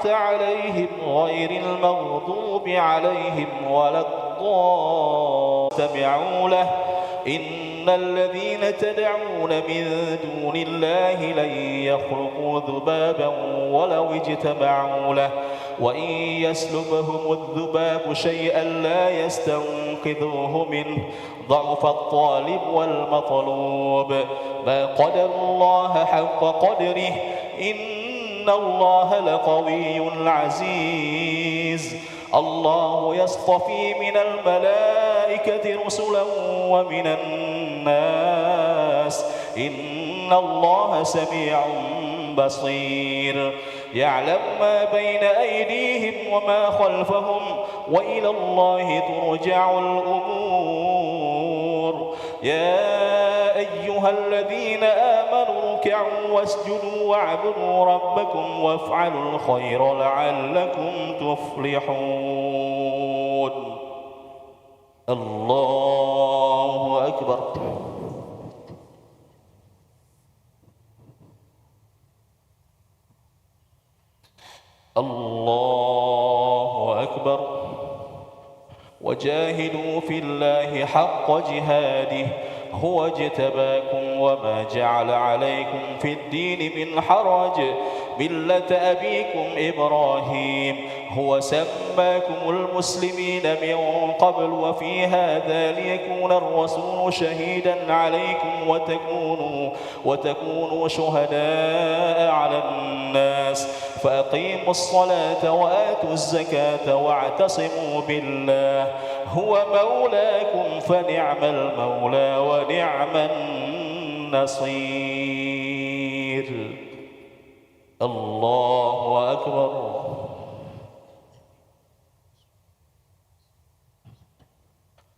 أنعمت عليهم غير المغضوب عليهم ولا الضالين. له إن الذين تدعون من دون الله لن يخلقوا ذبابا ولو اجتمعوا له وإن يسلبهم الذباب شيئا لا يستنقذوه منه ضعف الطالب والمطلوب. ما قدر الله حق قدره إن الله لقوي عزيز. الله يصطفي من الملائكة رسلا ومن الناس إن الله سميع بصير. يعلم ما بين أيديهم وما خلفهم وإلى الله ترجع الأمور. يا أيها الذين آمنوا اركعوا واسجدوا واعبدوا ربكم وافعلوا الخير لعلكم تفلحون. الله أكبر. الله أكبر. وجاهدوا في الله حق جهاده هو اجتباكم وما جعل عليكم في الدين من حرج ملة أبيكم إبراهيم هو سماكم المسلمين من قبل وفي هذا ليكون الرسول شهيدا عليكم وتكونوا شهداء على الناس فأقيموا الصلاة وآتوا الزكاة واعتصموا بالله هو مولاكم فنعم المولى ونعم النصير. الله أكبر.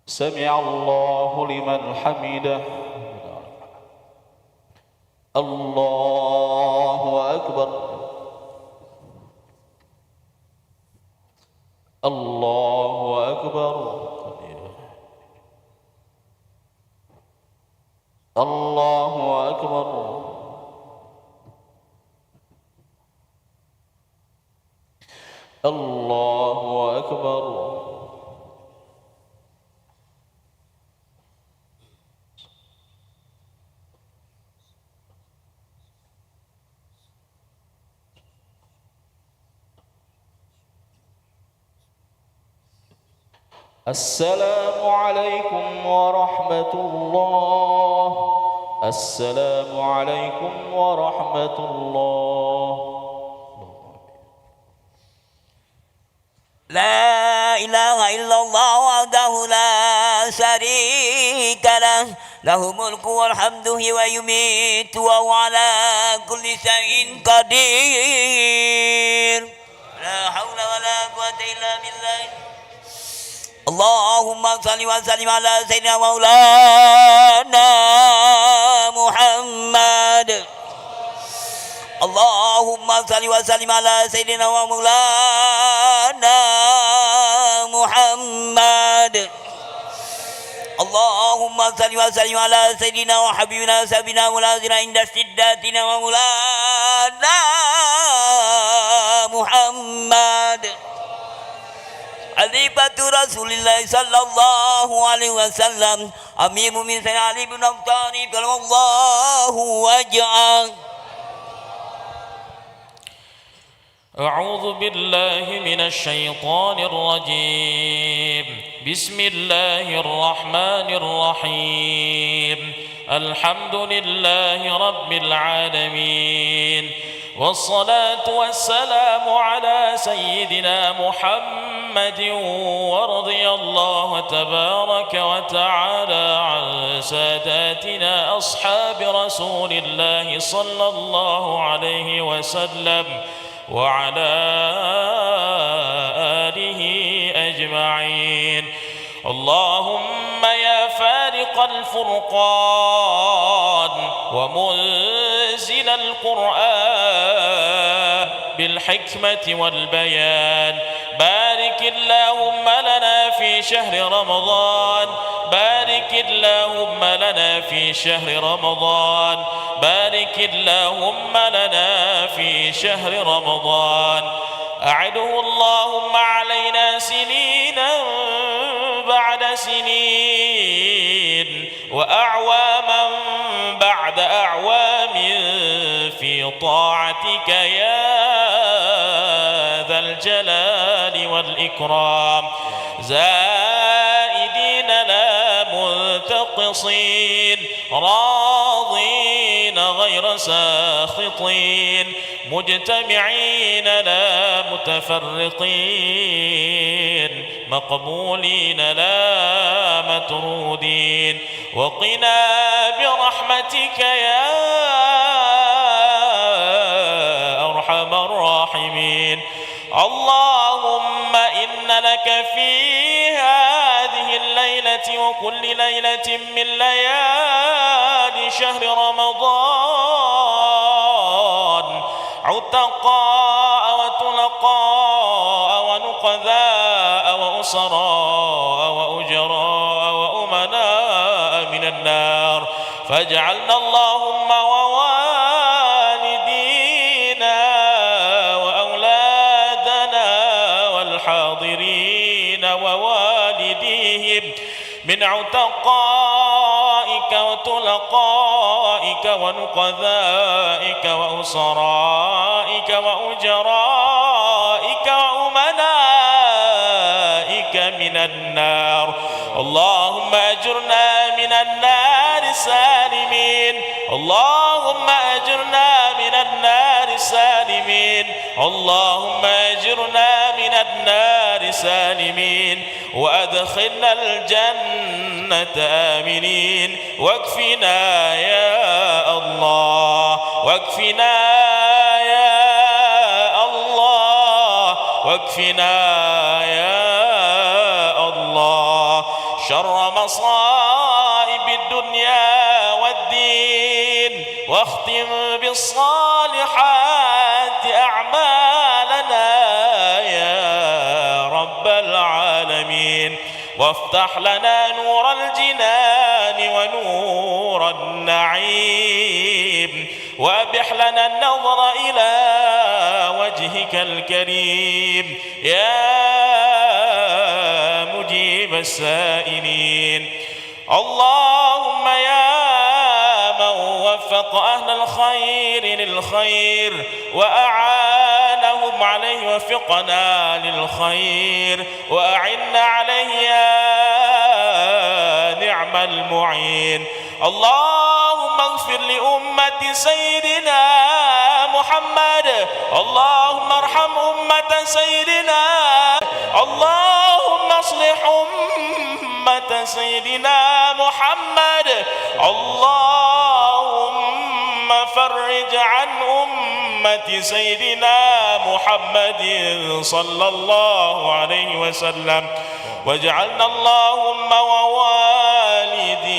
سمع الله لمن حمده. الله أكبر. الله أكبر. الله أكبر. الله أكبر. السلام عليكم ورحمة الله. السلام عليكم ورحمة الله. لا إله إلا الله وحده لا شريك له له الملك والحمد ويميت وهو على كل شيء قدير. لا حول ولا قوة إلا بالله. اللهم صل وسلم على سيدنا مولانا محمد. اللهم صل وسلم على سيدنا ومولانا محمد. اللهم صل وسلم على سيدنا وحبيبنا سيدنا مولانا عند شداتنا ومولانا محمد. خليفة رسول الله صلى الله عليه وسلم أمير المؤمنين سيدنا علي بن أبي طالب كرم الله وجهه. أعوذ بالله من الشيطان الرجيم. بسم الله الرحمن الرحيم. الحمد لله رب العالمين والصلاة والسلام على سيدنا محمد ورضي الله تبارك وتعالى عن ساداتنا أصحاب رسول الله صلى الله عليه وسلم وعلى آله أجمعين. اللهم يا فارق الفرقان ومنزل القرآن بالحكمة والبيان بارك اللهم لنا في شهر رمضان. بارك اللهم لنا في شهر رمضان. بارك اللهم لنا في شهر رمضان. أعده اللهم علينا سنينا بعد سنين وأعواما بعد أعوام في طاعتك يا ذا الجلال والإكرام، زائدين لا منتقصين، راضين غير ساخطين، مجتمعين لا متفرقين، مقبولين لا مطرودين، وقنا برحمتك يا أرحم الراحمين. اللهم إن لك في هذه الليلة وكل ليلة من ليالي شهر رمضان عتقاء وطلقاء ونقذاء وأسراء وأجراء وأمناء من النار، فاجعلنا اللهم ووالدينا وأولادنا والحاضرين ووالديهم من عتقائك وطلقائك ونقذائك وأسرائك وأجرائك وأمنائك من النار. اللهم أجرنا من النار سالمين، اللهم أجرنا من النار سالمين، اللهم أجرنا من النار سالمين، وأدخلنا الجنة آمنين، واكفنا يا الله، واكفنا يا الله، واكفنا يا الله شر مصائب الدنيا والدين، واختم بالصالحات أعمالنا يا رب العالمين، وافتح لنا نور الجنان ونور النعيم، وأبح لنا النظر إلى وجهك الكريم يا مجيب السائلين. اللهم يا من وفق أهل الخير للخير وأعانهم عليه، وفقنا للخير وأعنا عليه يا نعم المعين. اللهم اغفر لأمة سيدنا محمد، اللهم ارحم أمة سيدنا، اللهم اصلح أمة سيدنا محمد، اللهم فرج عن أمة سيدنا محمد صلى الله عليه وسلم، واجعلنا اللهم ووالدينا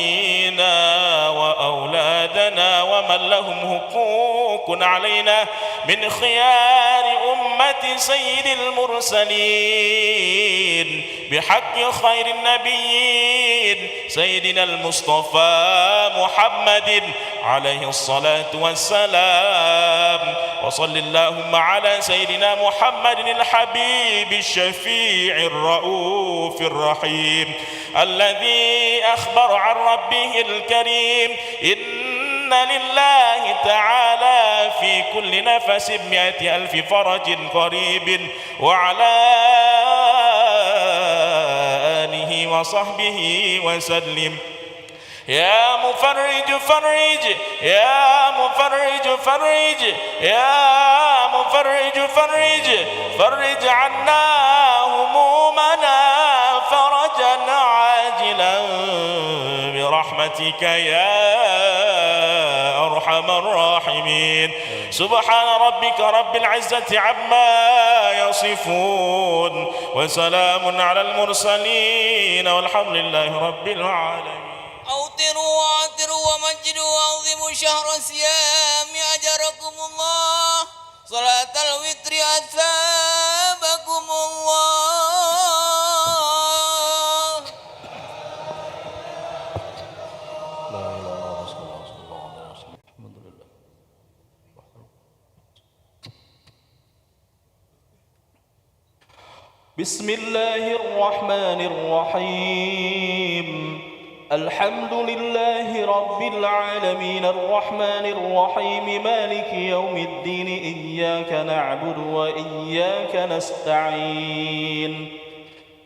وأولادنا ومن لهم حقوق علينا من خيار أمة سيد المرسلين بحق خير النبيين سيدنا المصطفى محمد عليه الصلاة والسلام. وصل اللهم على سيدنا محمد الحبيب الشفيع الرؤوف الرحيم الذي أخبر عن ربه الكريم إن لله تعالى في كل نفس 100,000 فرج قريب، وعلى آله وصحبه وسلم. يا مفرج فرج، يا مفرج فرج، يا مفرج فرج، فرج عنا همومنا فرجا عاجلا برحمتك يا أرحم الراحمين. سبحان ربك رب العزة عما يصفون، وسلام على المرسلين، والحمد لله رب العالمين. أوطروا وأعطروا ومجدوا وأعظموا شهر الصيام أجركم الله، صلاة الوتر أثابكم الله. لا إله إلا الله صلى الله عليه وسلم. الحمد لله. بسم الله الرحمن الرحيم الحمد لله رب العالمين الرحمن الرحيم مالك يوم الدين إياك نعبد وإياك نستعين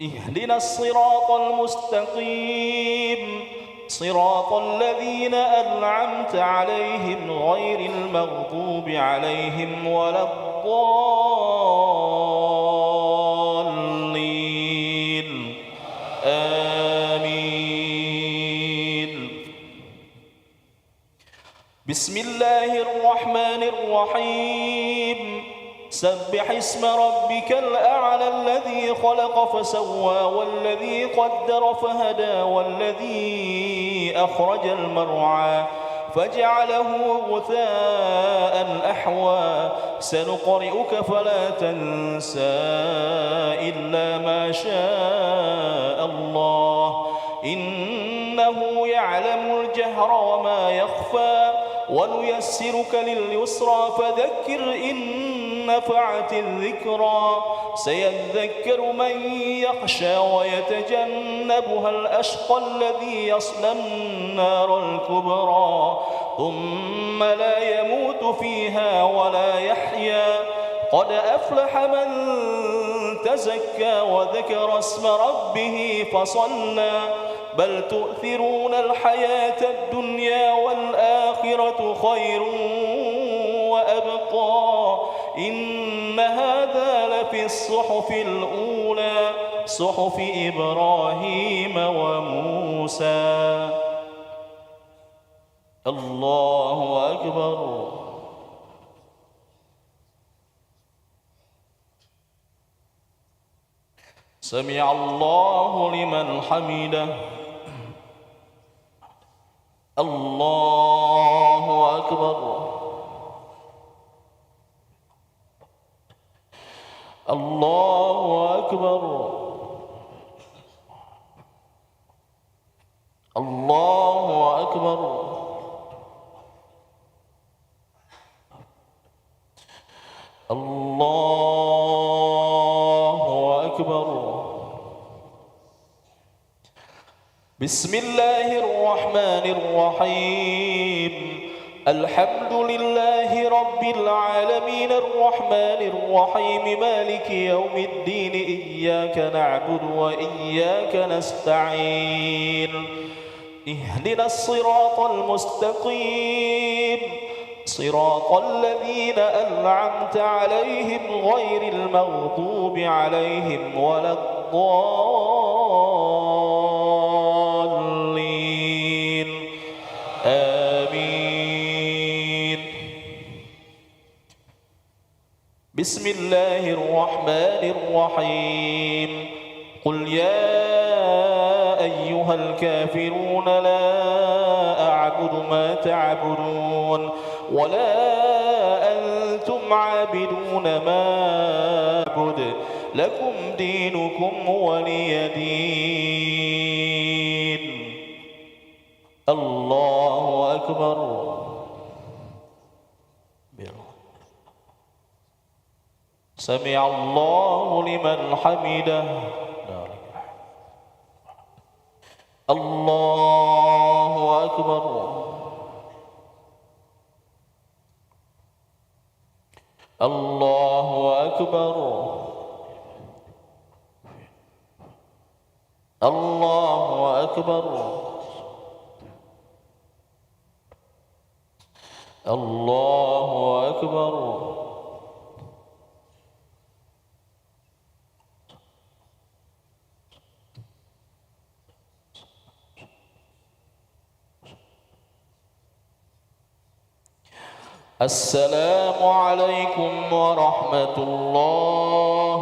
اهدنا الصراط المستقيم صراط الذين أنعمت عليهم غير المغضوب عليهم ولا الضالين آمين. بسم الله الرحمن الرحيم سبح اسم ربك الأعلى الذي خلق فسوى والذي قدر فهدى والذي أخرج المرعى فجعله غثاء أحوى سنقرئك فلا تنسى إلا ما شاء الله إنه يعلم الجهر وما يخفى ونيسرك لليسرى فذكر إن نفعت الذكرى سيذكر من يخشى ويتجنبها الأشقى الذي يصلى النار الكبرى ثم لا يموت فيها ولا يحيا قد أفلح من تزكى وذكر اسم ربه فصلى بل تؤثرون الحياة الدنيا والآخرة خير وأبقى إن هذا لفي الصحف الأولى صحف إبراهيم وموسى. الله أكبر. سمع الله لمن حمده. الله أكبر. الله أكبر. الله أكبر. الله أكبر. بسم الله الرحمن الرحيم الحمد لله رب العالمين الرحمن الرحيم مالك يوم الدين إياك نعبد وإياك نستعين اهدنا الصراط المستقيم صراط الذين أنعمت عليهم غير المغضوب عليهم ولا الضالين آمين. بسم الله الرحمن الرحيم قل يا أيها الكافرون لا أعبد ما تعبدون ولا أنتم عابدون ما أعبد لكم دينكم ولي دين. الله أكبر. سمع الله لمن حمده. الله أكبر. الله أكبر. الله أكبر. الله أكبر. السلام عليكم ورحمة الله.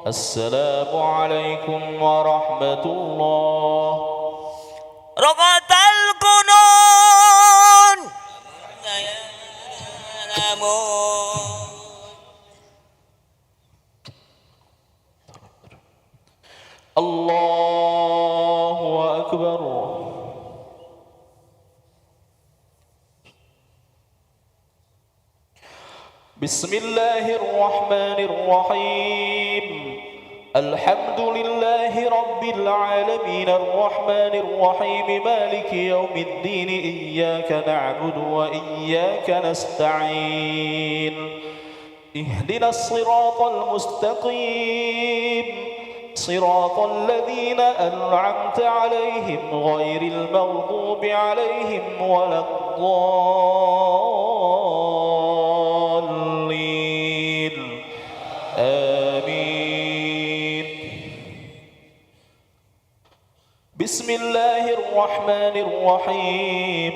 السلام عليكم ورحمة الله. رقعة القنون الله أكبر. بسم الله الرحمن الرحيم الحمد لله رب العالمين الرحمن الرحيم مالك يوم الدين إياك نعبد وإياك نستعين اهدنا الصراط المستقيم صراط الذين أنعمت عليهم غير المغضوب عليهم ولا الضالين آمين. بسم الله الرحمن الرحيم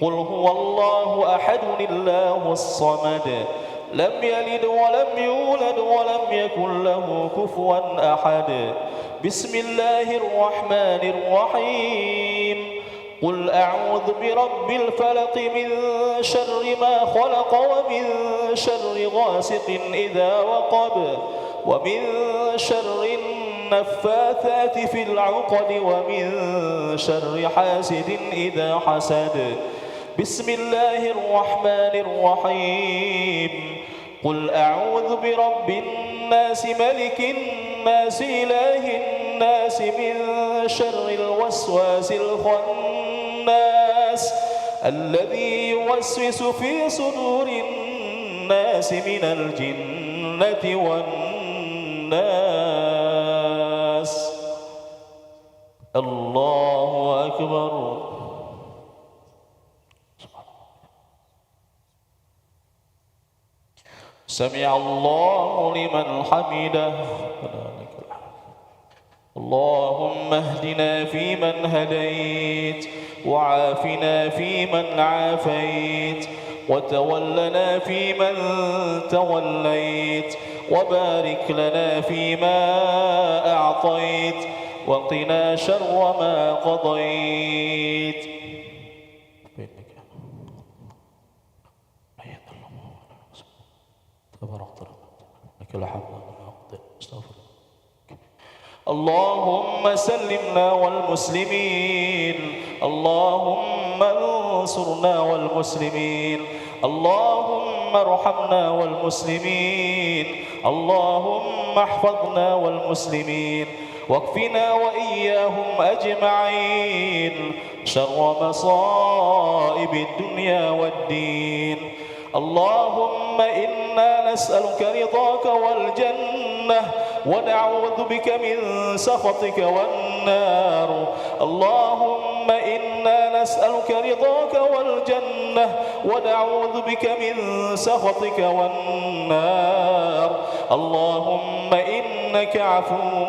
قل هو الله أحد الله الصمد لم يلد ولم يولد ولم يكن له كفوا أحد. بسم الله الرحمن الرحيم قل أعوذ برب الفلق من شر ما خلق ومن شر غاسق إذا وقب ومن شر النفاثات في العقد ومن شر حاسد إذا حسد. بسم الله الرحمن الرحيم قل أعوذ برب الناس ملك الناس إله الناس من شر الوسواس الخناس الذي يوسوس في صدور الناس من الجنة والناس. الله أكبر. سمع الله لمن حمده. اللهم اهدنا فيمن هديت وعافنا فيمن عافيت وتولنا فيمن توليت وبارك لنا فيما أعطيت وقنا شر ما قضيت. لك الحمد اللهم سلمنا والمسلمين اللهم انصرنا والمسلمين اللهم ارحمنا والمسلمين اللهم احفظنا والمسلمين واكفنا وإياهم أجمعين شر مصائب الدنيا والدين. اللهم إنا نسألك رضاك والجنة ونعوذ بك من سخطك والنار. اللهم إنا نسألك رضاك والجنة ونعوذ بك من سخطك والنار. اللهم إنك عفو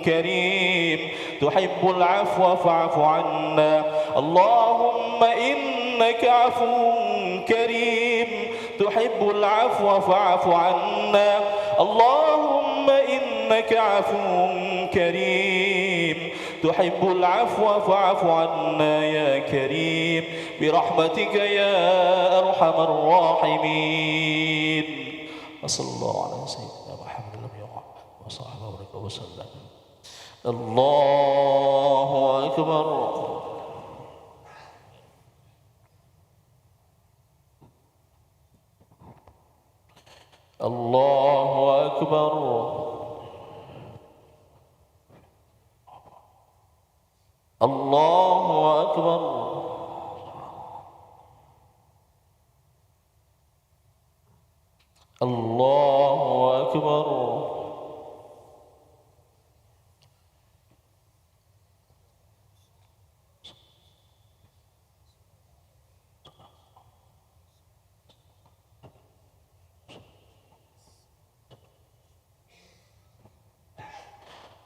كريم تحب العفو فاعف عنا. اللهم إنك عفو كريم تحب العفو فاعف عنا. اللهم إنك عفو كريم تحب العفو فاعف عنا يا كريم برحمتك يا أرحم الراحمين. وصلى الله على سيدنا محمد وصحبه وسلم. الله أكبر. الله أكبر. الله أكبر. الله أكبر.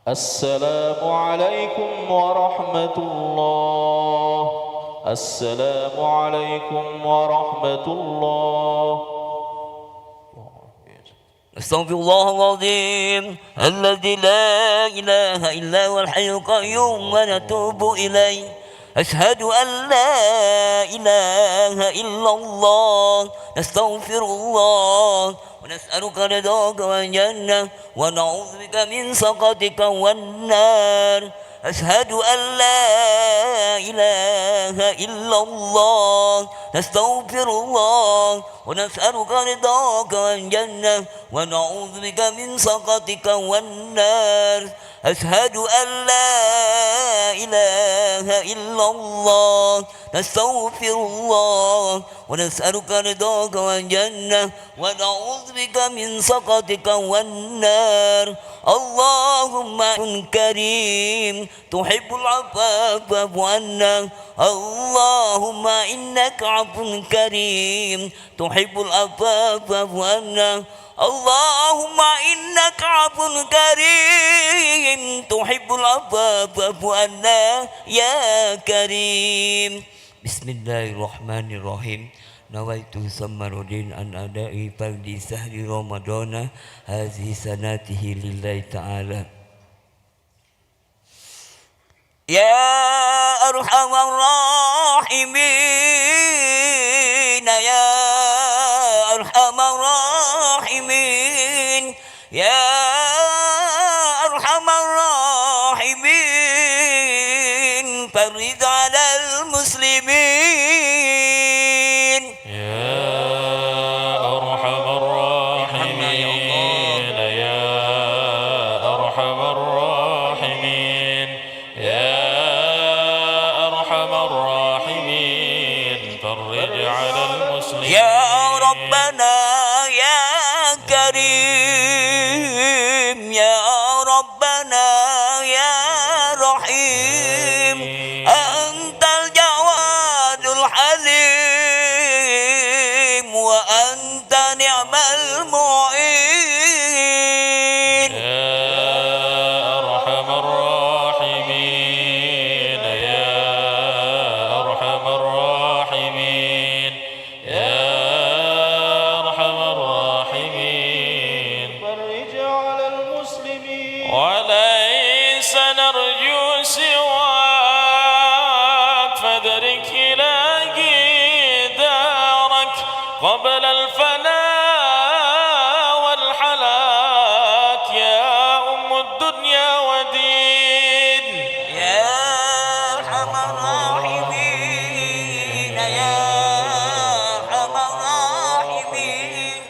السلام عليكم ورحمة الله. السلام عليكم ورحمة الله. أستغفر الله العظيم الذي لا إله إلا هو الحي القيوم ونتوب إليه. أشهد أن لا إله إلا الله. نستغفر الله ونسألك رضاك والجنة ونعوذ بك من سخطك والنار. أشهد أن لا إله إلا الله نستغفر الله ونسألك رضاك والجنة ونعوذ بك من سخطك والنار أشهد أن لا إله إلا الله نستغفر الله ونسألك رضاك والجنة ونعوذ بك من سخطك والنار اللهم كن كريم تحب العفو فاعف عنا اللهم إنك عفو كريم تحب العفو فاعف عنا اللهم إنك عفو كريم تحب العفو فاعف عنا يا كريم بسم الله الرحمن الرحيم نويت سمرودين أن أدائي فرد سهر رمضان هذه سنته لله تعالى يا أرحم الراحمين يا أرحم الراحمين يا أرحم الراحمين فرج على المسلمين يا أرحم الراحمين يا أرحم الراحمين يا أرحم الراحمين فرج على المسلمين يا ربنا يا كريم يا ربنا يا رحيم أنت الجواد الحليم وأنت نعم المعين يا أرحم الراحمين يا أرحم الراحمين يا أرحم الراحمين فرج على المسلمين وليس نرجو سواك فادرك إلهي دارك قبل الفناء والحلاك يا أم الدنيا ودين يا أرحم الراحمين يا أرحم الراحمين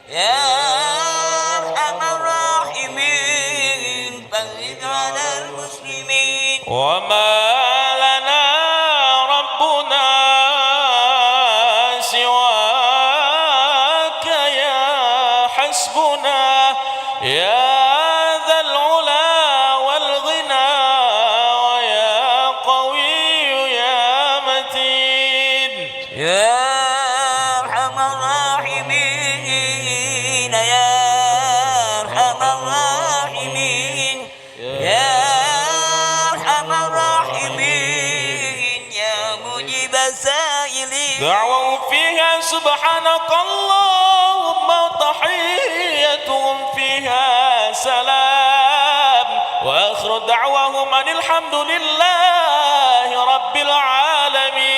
يا أرحم الراحمين فرج على المسلمين وما لنا ربنا سواك يا حسبنا يا ذا العلا والغنى ويا قوي يا متين يا أرحم الراحمين يا أرحم الراحمين يا أرحم الراحمين يا مجيب السائلين دعووا فيها سبحانك اللهم تحيتهم فيها سلام وآخر دعواهم أن الحمد لله رب العالمين